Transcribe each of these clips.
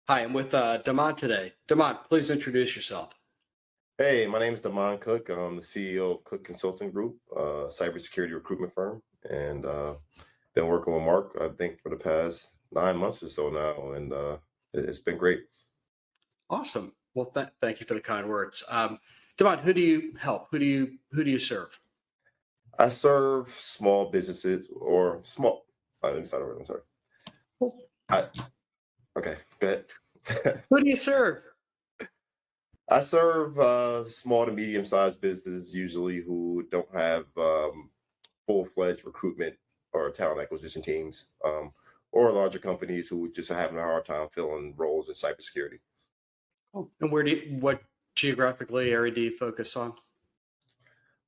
Hi, I'm with Damon today. Damon, please introduce yourself. Hey, my name is Damon Cook. I'm the CEO of Cook Consulting Group, cybersecurity recruitment firm, and been working with Mark, I think, for the past 9 months or so now, and it's been great. Awesome. Well, thank you for the kind words. Damon, who do you help? Who do you serve? I serve small businesses or small. Let me start over. I'm sorry. Well, I, okay, go ahead. who do you serve? I serve small to medium-sized businesses, usually who don't have full-fledged recruitment or talent acquisition teams, or larger companies who just are having a hard time filling roles in cybersecurity. Oh, and what geographically area do you focus on?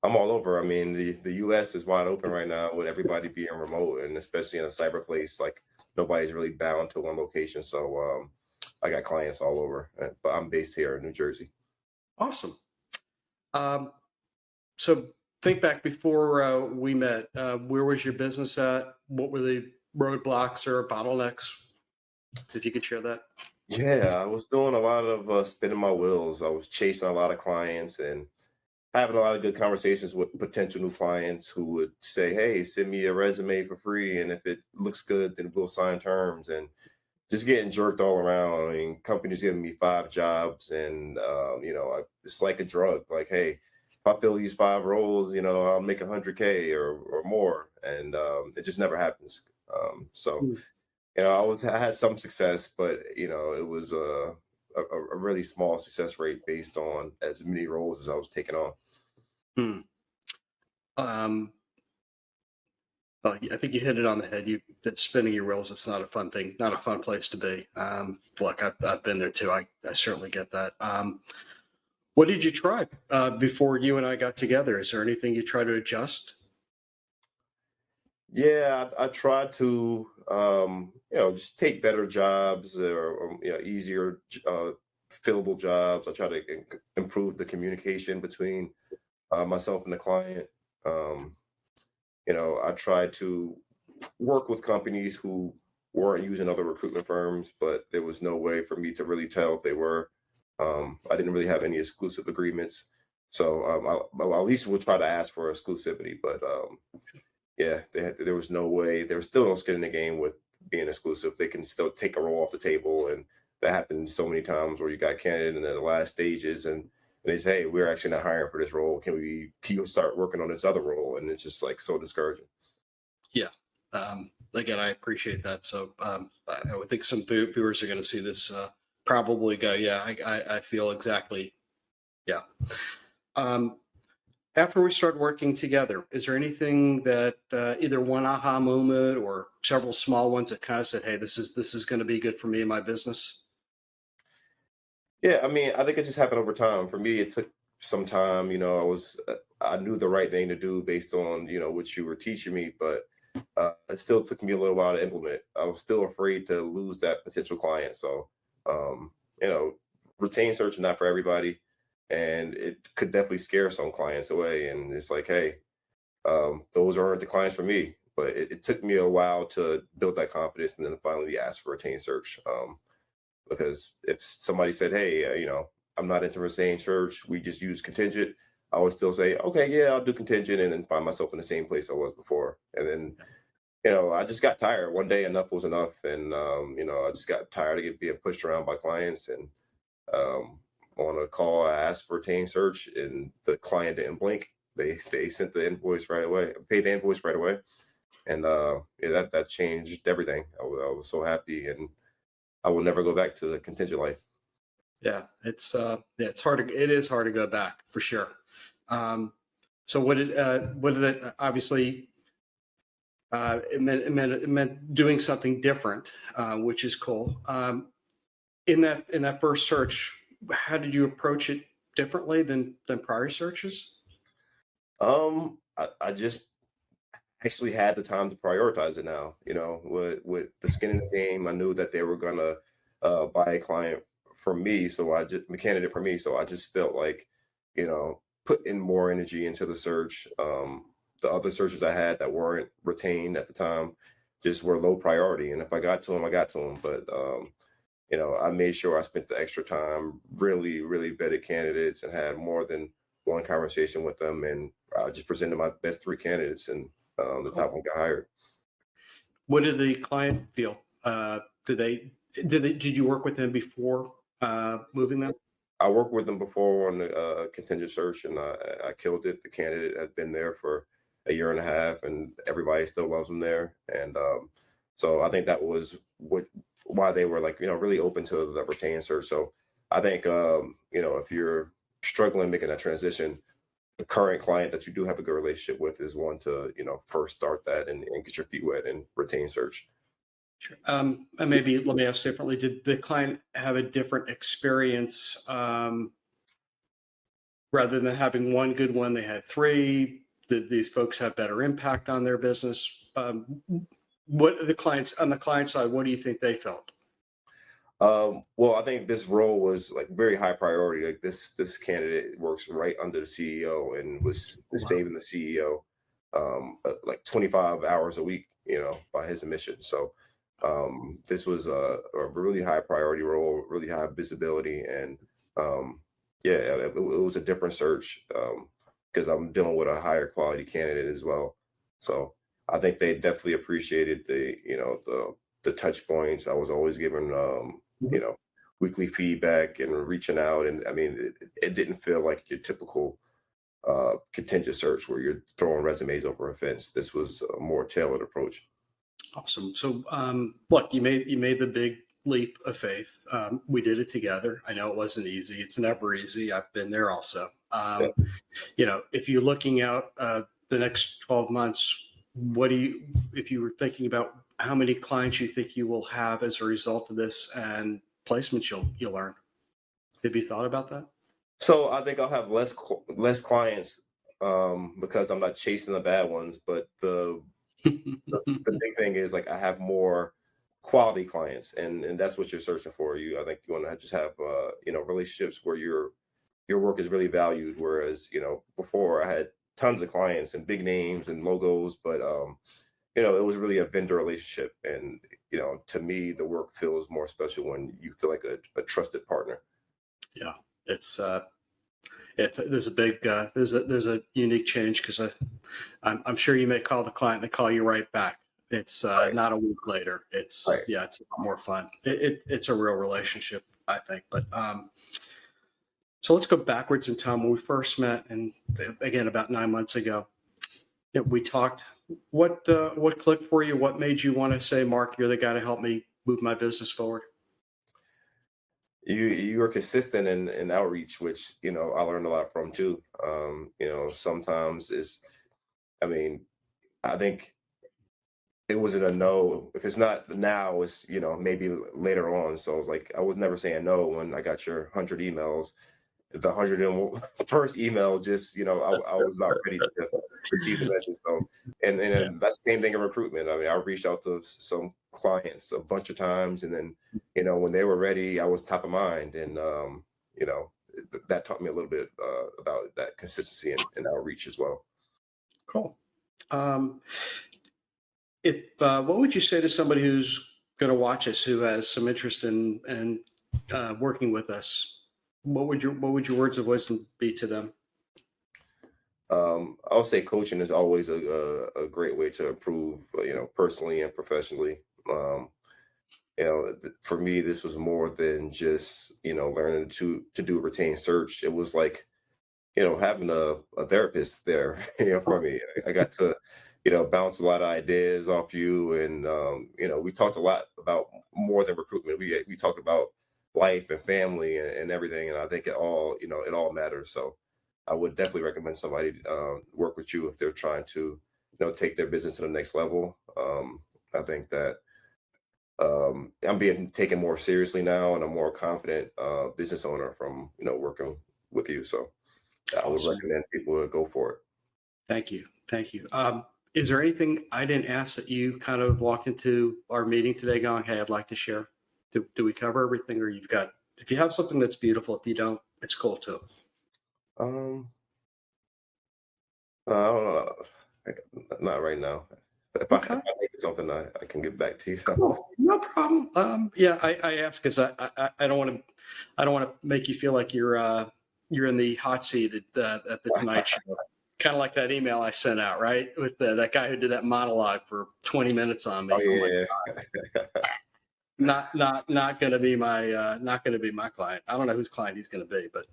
I'm all over. I mean, the U.S. is wide open right now with everybody being remote, and especially in a cyber place, like nobody's really bound to one location. So I got clients all over, but I'm based here in New Jersey. Awesome. Um, so think back before we met. Where was your business at? What were the roadblocks or bottlenecks? If you could share that. Yeah, I was doing a lot of spinning my wheels. I was chasing a lot of clients and having a lot of good conversations with potential new clients who would say, "Hey, send me a resume for free, and if it looks good, then we'll sign terms." And just getting jerked all around. I mean, companies giving me 5 jobs, and it's like a drug. Like, hey, if I fill these 5 roles, I'll make 100K or more, and it just never happens. So, Hmm. I had some success, but it was a really small success rate based on as many roles as I was taking on. Hmm. Um, Well, I think you hit it on the head. You that spinning your wheels. It's not a fun thing, not a fun place to be. Look, I've been there too. I certainly get that. What did you try before you and I got together? Is there anything you try to adjust? Yeah, I tried to, just take better jobs or easier, fillable jobs. I try to improve the communication between myself and the client. Um, I tried to work with companies who weren't using other recruitment firms, but there was no way for me to really tell if they were. I didn't really have any exclusive agreements, so I at least would try to ask for exclusivity, but yeah, there was no way. There was still no skin in the game with being exclusive. They can still take a role off the table, and that happened so many times where you got candidate in the last stages, and they say, "Hey, we're actually not hiring for this role. Can you start working on this other role?" And it's just like so discouraging. Yeah. Again, I appreciate that. So I would think some viewers are going to see this probably go, yeah, I feel exactly. Yeah. Um, After we started working together, is there anything that either one aha moment or several small ones that kind of said, "Hey, this is going to be good for me and my business"? Yeah, I mean, I think it just happened over time. For me, it took some time. I knew the right thing to do based on what you were teaching me, but it still took me a little while to implement. I was still afraid to lose that potential client. So, um, you know, retain search is not for everybody, and it could definitely scare some clients away. And it's like, hey, those aren't the clients for me. But it took me a while to build that confidence, and then finally ask for retain search. Because if somebody said, "Hey, I'm not into retaining search. We just use contingent," I would still say, "Okay, yeah, I'll do contingent," and then find myself in the same place I was before. And then I just got tired. One day, enough was enough, and I just got tired of being pushed around by clients. And um, on a call, I asked for retain search, and the client didn't blink. They sent the invoice right away, paid the invoice right away, and yeah, that changed everything. I was so happy, and I will never go back to the contingent life. Yeah, it's hard to it is hard to go back for sure. Um, so what did it obviously it meant doing something different, which is cool. In that first search, how did you approach it differently than prior searches? I just actually had the time to prioritize it now. With the skin in the game, I knew that they were gonna buy a client for me, so a candidate for me. So I just felt like, put in more energy into the search. The other searches I had that weren't retained at the time just were low priority, and if I got to them, I got to them. But I made sure I spent the extra time, really, really vetted candidates and had more than one conversation with them. And I just presented my best three candidates, and the Cool. top one got hired. What did the client feel? Did you work with them before moving them? I worked with them before on the contingent search, and I killed it. The candidate had been there for a year and a half, and everybody still loves him there. And so I think that was why they were like, really open to the retained search. So I think, if you're struggling making that transition, the current client that you do have a good relationship with is one to, first start that and get your feet wet and retain search. Sure. And maybe let me ask differently. Did the client have a different experience rather than having one good one? They had three. Did these folks have better impact on their business? What are the clients on the client side? What do you think they felt? Well, I think this role was like very high priority. Like this candidate works right under the CEO and was Wow. saving the CEO like 25 hours a week, by his admission. So this was a really high priority role, really high visibility, and yeah, it was a different search because I'm dealing with a higher quality candidate as well. So I think they definitely appreciated the touch points. I was always given you know, weekly feedback and reaching out. And I mean, it didn't feel like your typical contingent search where you're throwing resumes over a fence. This was a more tailored approach. Awesome. So, look, you made the big leap of faith. We did it together. I know it wasn't easy. It's never easy. I've been there also. Yeah. If you're looking out the next 12 months, if you were thinking about how many clients you think you will have as a result of this and placements you'll earn, have you thought about that? So I think I'll have less clients because I'm not chasing the bad ones. But the big thing is like I have more quality clients, and that's what you're searching for. I think you want to just have relationships where your work is really valued. Whereas, before I had tons of clients and big names and logos, but it was really a vendor relationship. And, to me, the work feels more special when you feel like a trusted partner. Yeah, it's there's a big there's a unique change because I'm sure you may call the client and they call you right back. It's Right. not a week later. Right. It's a lot more fun. It's a real relationship, I think. But so let's go backwards in time when we first met, and again about 9 months ago. We talked. What clicked for you? What made you want to say, Mark, you're the guy to help me move my business forward? You were consistent in outreach, which, I learned a lot from too. Sometimes I mean, I think it wasn't a no. If it's not now, it's, maybe later on. So I was like, I was never saying no when I got your 100 emails. The 101st email, just, I was about ready to receive the message. So, and Yeah. then that's the same thing in recruitment. I mean, I reached out to some clients a bunch of times, and then, when they were ready, I was top of mind. And, you know, that taught me a little bit about that consistency and outreach as well. Cool. Um, if what would you say to somebody who's going to watch us who has some interest in working with us? What would your words of wisdom be to them? I'll say coaching is always a great way to improve, personally and professionally. Um, for me, this was more than just, learning to do retained search. It was like, having a therapist there, for me. I got to, bounce a lot of ideas off you. And, we talked a lot about more than recruitment. We talked about life and family and everything. And I think it all matters. So I would definitely recommend somebody work with you if they're trying to, take their business to the next level. I think that I'm being taken more seriously now, and I'm more confident business owner from, working with you. So I would Awesome. recommend people to go for it. Thank you. Thank you. Is there anything I didn't ask that you kind of walked into our meeting today going, "Hey, I'd like to share"? Do we cover everything, or you've got? If you have something that's beautiful, if you don't, it's cool too. Um, I don't know, like, not right now. if I Okay. think of something, I can get back to you. Cool. No problem. Yeah, I ask because I don't want to make you feel like you're in the hot seat at the Tonight Show. Kind of like that email I sent out, right? With that guy who did that monologue for 20 minutes on Oh me. Oh my, yeah. not going to be my not going to be my client. I don't know whose client he's going to be, but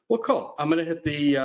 well, cool. I'm going to hit the